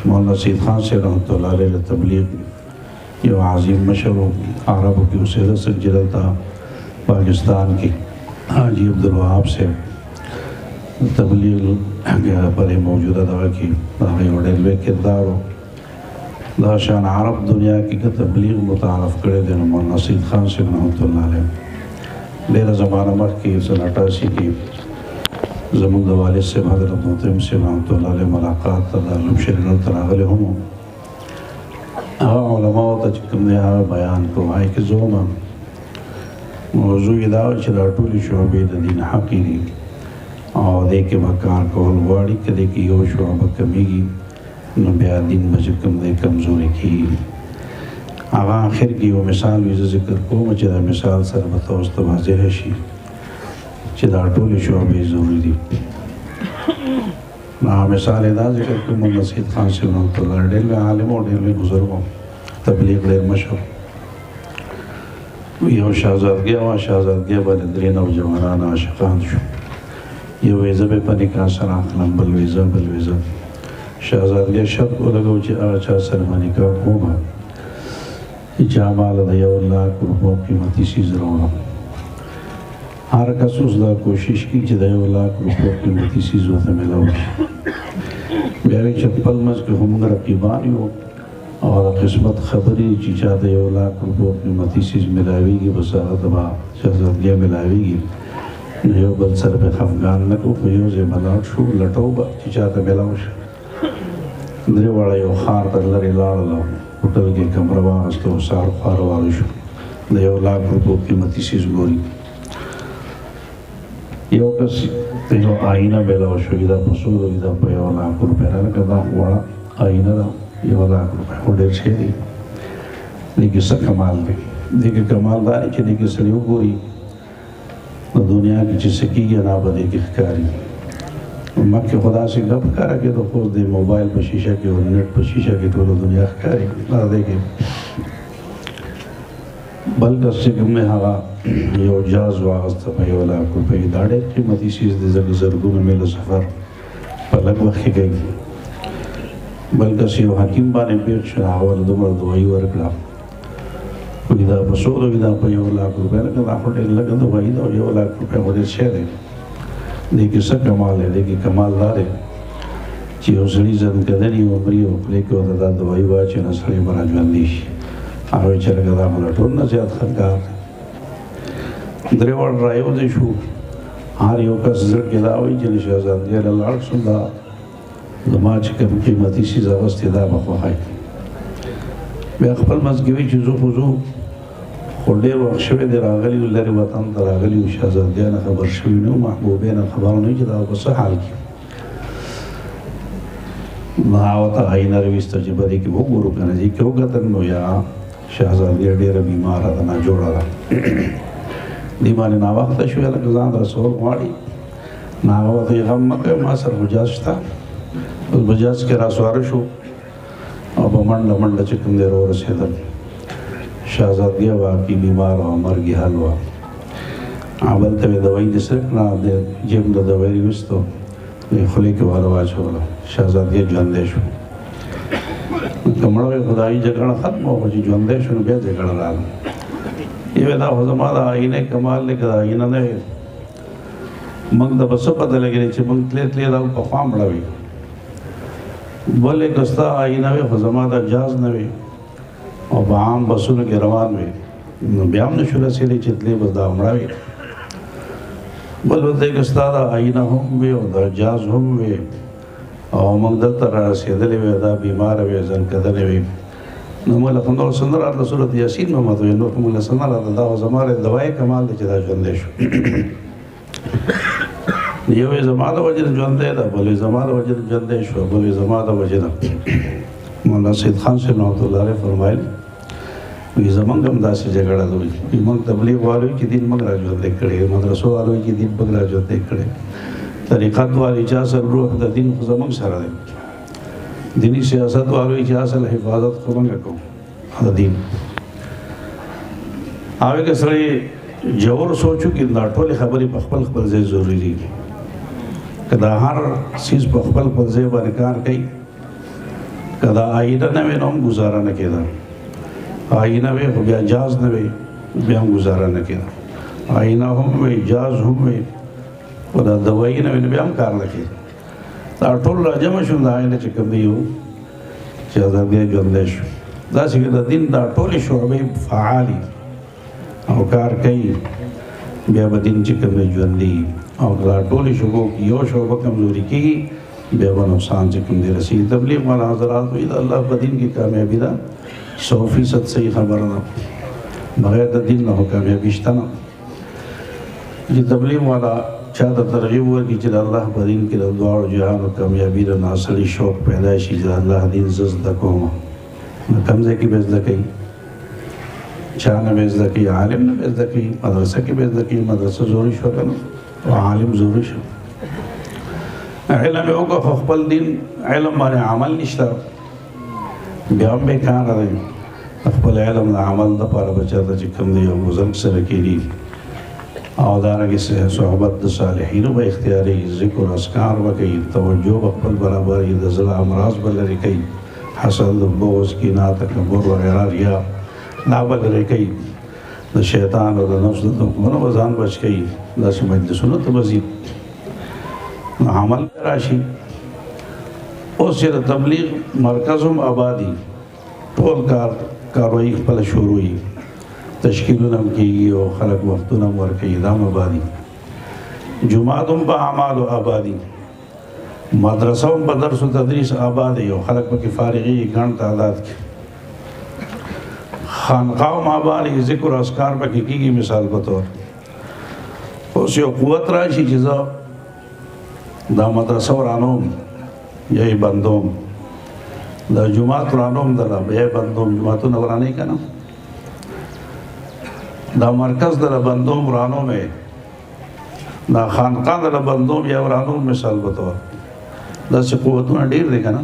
مولانا سید خان سے رحمۃ اللہ علیہ تبلیغ یہ عظیم مشر عربوں کی اسے رسل جلتا پاکستان کی حاجی عبدالوہاب سے تبلیغ پر موجودہ دعا کی ریلوے کردار ہو دا شان عرب دنیا کی کہ تبلیغ متعارف کرے دے مولانا سید خان سے رحمۃ اللہ علیہ دیر زمانہ مخ کی سن 88 کی زمان دا والد سے حضرت محترم سے رحمۃ اللہ علیہ ملاقات تعلم شریعن تراغل ہوں علماء تا چکم دے بیان کو آئی کہ زوما موضوع داو چرا ٹولی شعبی دا دین حقی دی اور دے کے مکان کو حلواڑی کہ دے کی یو شعبہ کمیگی نو بیا دین بچکم دے کمزوری کی آغا آخر کی وہ مثال ویزا ذکر کو مچہ مثال سر بتاوست واضح شی چدا ٹولی شعبی ضروری دی نا مثال ادا ذکر کو مولانا سید خان سے رحمۃ اللہ ڈیل میں عالم اور ڈیل میں بزرگوں تبلیغ ڈیر مشہور یو شہزادگیہ بل درین او جوانان عاشقان شو یو ویزا بے پا نکاح سر آخلم بل ویزا شہزادگیہ شرط کو لگو چی آچا سر ما نکاح ہوگا جامال دا یو اللہ کربو قیمتی سیز رونا ہر کس اس دا کوشش کی چی دا یو اللہ کربو قیمتی سیز ہوتا ملاو بیاوی چپل مز کے ہم رقیبانی ہو اور قسمت خبری چی چاہتا یو اللہ کربو قیمتی سیز ملاوی گی بسارت با شہزادگیہ ملاوی گی یو بل سر پہ خفگان نکو پیو زی ملاوٹ شو لٹو با چی چاہتا ملاوش درے وڑا یو خار تر لری لار لاؤ ہوٹل کے کمرہ باغستو سار خوار والو شو دا یو لاکھ روپو قیمتی سیز گوری یو کس تیو آئینہ بیلاو شو ایدہ پسود ایدہ پا یو لاکھ روپے رنکا دا وڑا آئینہ دا یو لاکھ روپے ہو دیر چھے دی لیکن سا کمال دی دیکھ کمال داری چھے دیکھ سلیو گوری دنیا کی چیز سکی گیا نابا دیکھ اخکاری مکہ خدا سے گپ کرا کہ تو خود دے موبائل پر شیشہ کے اور نیٹ پر شیشہ کے تو دنیا اخکاری نا دیکھے بلکہ سکم میں ہوا یو جاز واغستا پہ یو لاکھ روپے داڑے قیمتی چیز دے زر زرگون میل سفر پلک وقی گئی بلکہ سیو حکیم بانے پیٹ شنا حوال دمر دوائی ورکڑا کوئی دا بسود ہوئی دا پہ یو لاکھ روپے لگا دا خوٹے لگا دوائی دا یو لاکھ روپے خوٹے چھے دے دیکھیں سب کمال ہے دیکھیں کمال دار ہے چی او سڑی زن کدنی و مریو لیکن او دا دوائی باچے نا سڑی برا جواندیش آوے چرگا دا ملٹون نا زیاد خلقار دریوڑ رائیو دے شو ہار یو کس زر کے داوئی جلی شہزاد گیر اللہ سن دا دما چکم قیمتی سی زاوستی دا بخواہی بے اخبر مزگوی چیزو خوزو خودیر وقت شوی دیر آغلی و لری وطن در آغلی و شہزادگیان خبر شوی نو محبوبین خبر نوی جدا و بس حال کی ناوتا آئینہ رویستا جبا دیکی وہ گورو کنا جی کیوں گتن نو یا شہزادگیر دیر بیمار آدھنا جوڑا دا دیمانی ناوقتا شوی لکزان رسول مواڑی ناوقتا یہ غم مکہ ما سر بجاز شتا اس بجاز کے راسوار شو اور بمنڈ منڈ چکم دیر اور رسیدن شہزادگیہ واقعی بیمار و مرگی حل ہوا عبالتا میں دوائی جس رکھنا دے جیم دا دوائی وستو خلی کے والا واج ہوگا شہزادگیہ جواندیش ہو کمڑوے خدای جگڑا ختم ہو جی جواندیش ہو بیا جگڑا لالا یہ ویدہ حضمہ دا آئینے کمال لے کدا آئینہ دے منگ دا بسو پتہ لگے نیچے منگ تلے دا پخوام بڑھوی بولے کستا آئینہ وے حضمہ دا جاز نوے اور بعام بسون کے روان میں بیام نشورہ سے لے چتلے بس دا امڑاوی بل دے کستا دا آئینہ ہم وے اور دا جاز ہم وے اور مقدر ترہ سیدلے وے دا بیمار وے زن کدنے وے نمال خندور سندر آتا صورت یاسین محمد وے نور کمال سندر آتا دا زمارے دوائی کمال دے چدا جوندیشو یہ زمانہ وجد جوندے دا بلے زمانہ وجد جوندیشو بلے زمانہ وجد مولانا سید خان سے رحمۃ اللہ علیہ فرمائل یہ زمان کم دا سے جگڑا دوئی یہ منگ تبلیغ والوی کی دین منگ راجو دیکھ کڑے مدرسو والوی کی دین منگ راجو دیکھ کڑے طریقات والی چاہسل روح دا دین زمان سارا دے دینی سیاست والوی چاہسل حفاظت خورنگا کو دا دین آوے کس رہے جور سوچو کہ ناٹولی خبری پخپل خبر زی ضروری دی کہ دا ہر چیز پخپل خبر زی بارکار کئی که دا آینه نه وی نو هم ګزاره نه کېده. آینه وی خو بیا جاز نه وی بیا هم ګزاره نه کېده. آینه هم وی جاز هم وی خو دا دوایي نه وی نو بیا هم کار نه کېده. دا ټول راجمع شو دا آینه چې کوم دی و چې ازادي ژوندی شو. داسې د دین دا ټولې شعبې فعالي او کار کوي بیا به دین چې کوم دی ژوندي او دا ټولې شعبو کې یو شعبه کمزوري کېږي بیا به نقصان چې کوم دی رسېږي. تبلیغ والا حضرات وایي د الله په دین کې کامیابي ده 100% صحیح خبره ده. بغیر د دین نه خو کامیابي شته نه. چې تبلیغ والا چا ته ترغیب ورکړي چې د الله په دین کې د دواړو جهانو کامیابي ده، نو سړي شوق پیدا شي چې د الله دین زه زده کوم. نو کوم ځای کې به زده کوي؟ چا نه به زده کوي؟ عالم نه به زده کوي؟ مدرسه کې به زده کوي؟ مدرسه زوري شوه که نه او عالم زوري شو. علم یې وکړه خو خپل دین علم باندې عمل نشته بیا هم بېکاره دی. خپل علم د عمل دپاره به چېرته چې کوم دی یو بزرګ سره کېږي او دارنګې صحبت د صالحینو به اختیاري، ذکر اذکار به کوي، توجه به خپل برابري، د زړه امراض به لرې کوي، حسد، بغض، کینه، تکبر وغیره ریا دا به لرې کوي، د شیطان او د نفس د دښمنو به ځان بچ کوي. داسې مجلسونو ته به ځي نو عمل به راشي. اوس چې د تبلیغ مرکز هم آبادي ټول کاروایي خپله شروع وي، تشکیلونه هم کېږي او خلک وختونه هم ورکوي، دا هم آبادي. جومات هم په اعمالو آبادي، مدرسه هم په درس و تدریس آبادي او خلک پکې فارغېږي ګڼ تعداد کې. خانقاه هم آبادي، ذکر اذکار پکې کېږي. مثال په طور اوس یو قوت راشي چې زه دا مدرسه ورانوم یا یې بندوم، دا جومات ورانوم دله یا یې بندوم. جوماتونه ورانوي که نه؟ دا مرکز دله بندوم ورانوم یې، دا خانقاه دله بندوم یا ورانوم. مثال په طور داسې قوتونه ډېر دی که نه؟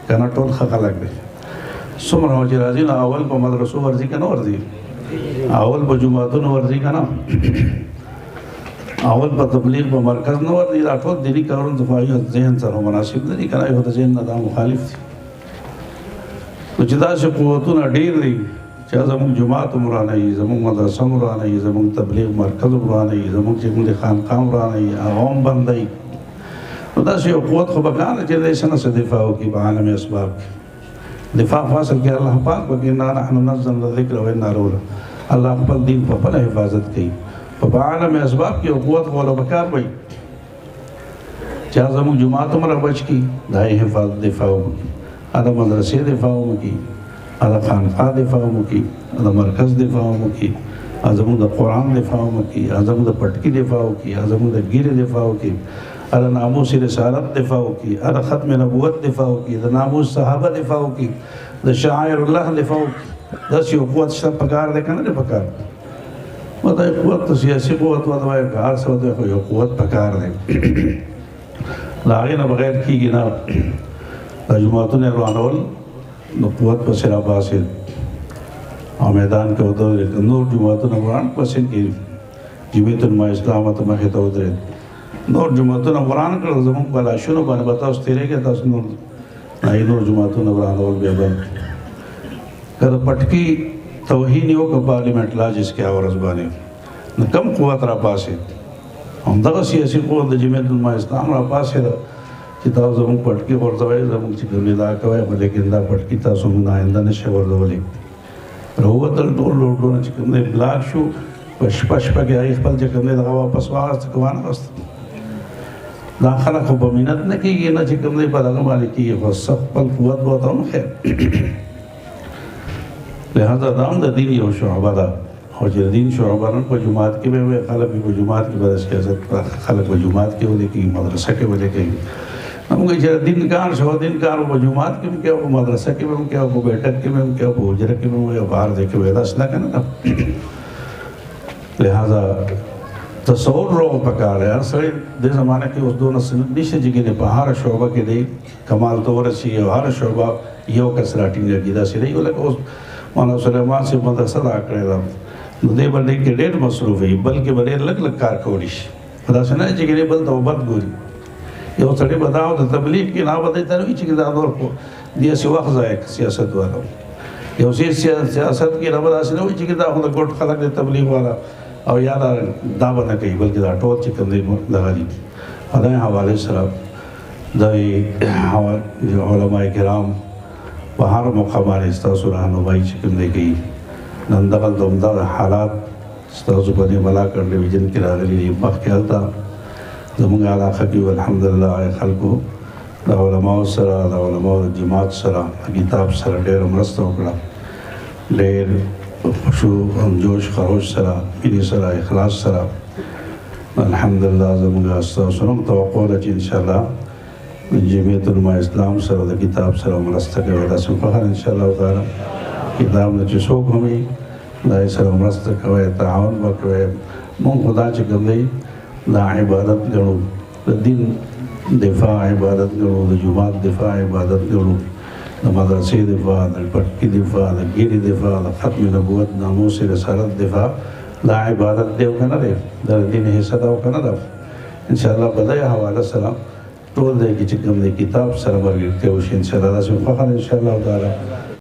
که نه ټول ښه خلک دی. څومره چې راځي نو اول په مدرسو ورځي که نه ورځي؟ اول په جوماتونو ورځي که نه؟ اول په تبلیغ په مرکز نه ورځي. دا ټول دیني کارونه د ذهن سره مناسب نه دي که نه؟ یو د ذهن نه دا مخالف دي. نو چې داسې قوتونه ډېر دي چې زموږ جومات هم ورانوي، زموږ مدرسه هم ورانوي، زموږ تبلیغ مرکز هم ورانوي، زموږ چې کوم د خانقاه هم ورانوي، هغه هم بندوي. نو داسې یو قوت خو پکار دی چې دی څه نه څه دفاع وکړي په عالم اسباب کې. دفاع خو اصل کې الله پاک وکړي، انا نحن نزلنا الذکر وانا له لحافظون. الله خپل دین په خپله حفاظت کوي. په عالم اسباب کې یو قوت خو له پکار وي چې زموږ جومات هم رابچ کړي، دا یې حفاظت دفاع وکړي، د مدرسې دفاع وکړي، د خانقاه دفاع وکړي، د مرکز دفاع وکړي، زموږ د قرآن دفاع وکړي، زموږ د پټکي دفاع وکړي، زموږ د ګیرې دفاع وکړي، د ناموس رسالت دفاع وکړي، د ختم نبوت دفاع وکړي، د ناموس صحابه دفاع وکړي، د شعائر الله دفاع وکړي. داسې یو قوت شته پکار دی که نه دی پکار؟ نو دا قوت ته سیاسي قوت وایي که هر څه وایي خو یو قوت پکار دی. له هغې نه بغیر کېږي نه. دا جوماتونه ورانول نو قوت پسې راباسېد او میدان کې ودرېد. نور جوماتونه وران پسې کې جمعیت علماء اسلام ته مخې ته ودرېد. نور جوماتونه وران کړل، زموږ په لاشونو باندې به تاسو تېرېږئ، تاسو نور جوماتونه ورانول بیا بند. که د پټکي توهین یې وکړه پارلیمنټ لاجس کې هغه ورځ باندې نو کم قوت راپاسېد. همدغه سیاسي قوت د جمعیت علماء اسلام راپاسېده چې تاسو زموږ پټکي غورځوئ، زموږ چې کوم دا کوئ، خو لیکن دا پټکي تاسو موږ آینده نشئ غورځولی. راووتل ټول روډونه چې کوم دی بلاک شو، په شپه کې هغې خپل چې کوم دی دغه واپس واخیسته که وانخیسته. دا خلک خو په منت نه کېږي نه چې کوم دی په دغه باندې کېږي، خو سخت خپل قوت به ورته هم خیر. لہذا دا هم د دین یو شعبه ده. او چې د دین شعبه نه په جومات کې به وي، خلک په جومات کې به د سیاست خلک په جومات کې ولیکي، مدرسه کې ولیکي. موږ چې دین کار شو، دین کار په جومات کې هم کوو، په مدرسه کې هم کوو، په بیٹک کې هم کوو، په حجره کې هم وي او بهر ځای کې وي. داسې نه که نه؟ لہذا تصور روغ پکار دی. هر سړی دې زمانه کې اوس دونه سنت نشته چې په هره شعبه کې دی کمال ته ورسېږي او هره شعبه یو کس راټینګه کړي. داسې دی لکه اوس مولانا سلیمان صاحب مدرسه دا کړې ده، نو دې به ډېر کې ډېر مصروف وي، بلکې به ډېر لږ کار کولی شي. داسې نه چې بل ته بد ګوري. یو سړی به دا د تبلیغ کې نه به دی ته نه وي چې دا نور دې څه وخت ځای سیاست والو یو سیاست کې رب داسې نه وي چې دا خو د ګوټ خلک د تبلیغ والا او یا دا به نه کوي بلکې دا ټول چې کوم دی دغه دي د حوالې سره د علماء کرام په هر موقع باندې ستاسو رهنمایي چې کوم دی کوي نن دغلته همدا حالات ستاسو په دې ملا ټلویزیون کې راغلي دي مخکې هلته زموږ علاقه کې الحمدلله خلکو د علماو سره د علماو د جماعت سره کتاب سره ډېره مرسته وکړه ډېر خشوع جوش خروش سره مینې سره اخلاص سره الحمدلله زموږ ستاسو هم توقع ده چې انشاءالله جمعیت علماء اسلام سره د کتاب سره مرسته کوي داسې فخر انشاءالله تعالی کتاب نه چې څوک هم وي د هغې سره مرسته کوئ تعاون به کوئ مونږ خو دا چې کوم دی دا عبادت ګڼو د دین دفاع عبادت ګڼو د جومات دفاع عبادت ګڼو د مدرسې دفاع د پټکي دفاع د ګیرې دفاع د ختم نبوت ناموس رسالت دفاع دا عبادت دی او که نه دی د دین حصه ده او که نه ده انشاءالله په دې حواله سره ټول دی چې کوم دی کتاب سره ملګرتیا وشي انشاءالله داسې فخر انشاءالله تعالی